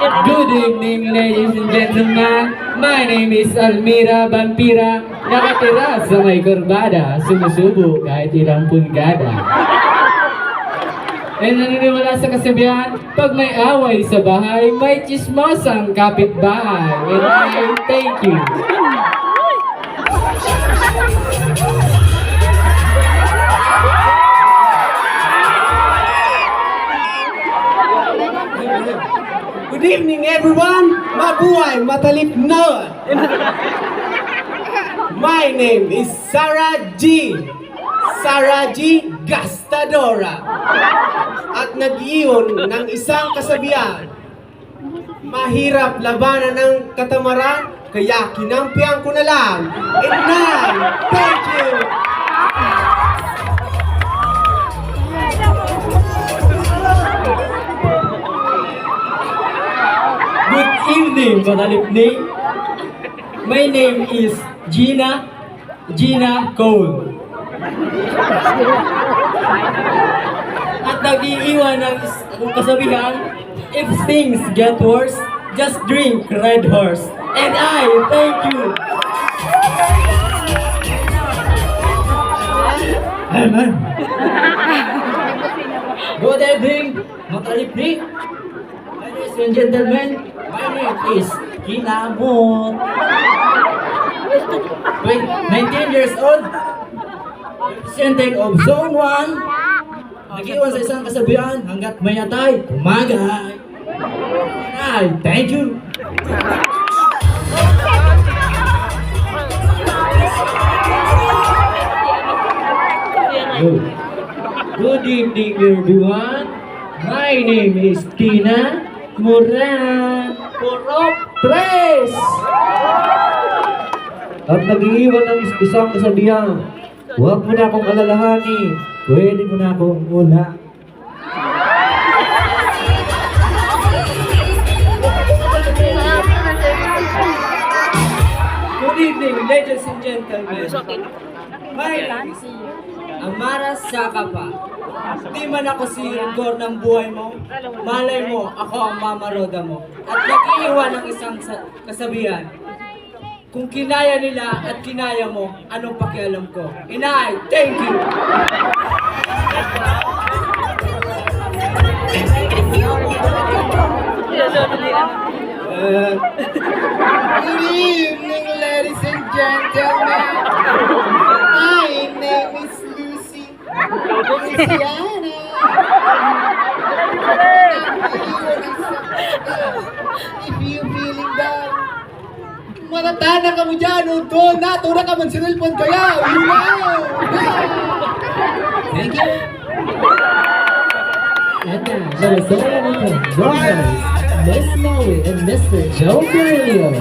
Good evening, ladies and gentlemen. My name is Almira Vampira. Nakatira sa may kurbada, sumusubo kahit ilang pulgada. E naniniwala sa kasabihan, pag may away sa bahay, may chismosang kapitbahay. And I thank you. Good evening, everyone! Mabuhay, matalip na! My name is Sarah G. Sarah G. Gastadora. At nag-iyon ng isang kasabihan. Mahirap labanan ng katamaran, kaya kinampihan ko na lang. And now, thank you! Good evening, Matalipni. My name is Gina Cole. At nag-iiwan ng kasabihan, if things get worse, just drink Red Horse. And I thank you. Amen. Good evening, Matalipni. Ladies and gentlemen, my name is Kinamot. 19 years old, representing of Zone 1. Nag-iwan sa isang kasabihan, hanggat may atay, umagay. Ay, thank you. Good evening, everyone. My name is Tina Moran Porok Tres. At nag-iiwan ng isang kasabihan, huwag mo na akong alalahanin, pwede mo na akong mula. Good evening, ladies and gentlemen. My name is Amara Sakapa. Di man ako si Igor ng buhay mo, malay mo, ako ang mamaroda mo. At nag-iiwan ng isang kasabihan, kung kinaya nila at kinaya mo, anong pakialam ko? Inay, thank you! Good evening, ladies and gentlemen. My name is Lucy. Luciana. If you feeling down, matatana ka mo dyan, doon na, tura ka man sinilpon kaya, you know. Thank you! And now, let us all welcome Rogers, Miss Molly, and Mr. Joe Carrillo.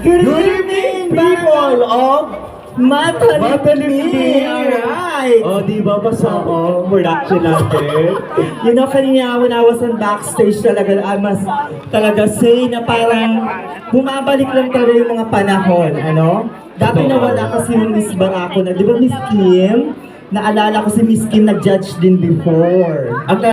Good evening, people of Matalipni! Alright! O, di ba masama production natin? You know, kanina when I was on backstage talaga, I must talaga say na parang bumabalik lang talaga yung mga panahon, ano? Dati nawala kasi yung Miss Barako na, di ba Miss Kim? Naalala ko si Miss Kim nag-judge din before.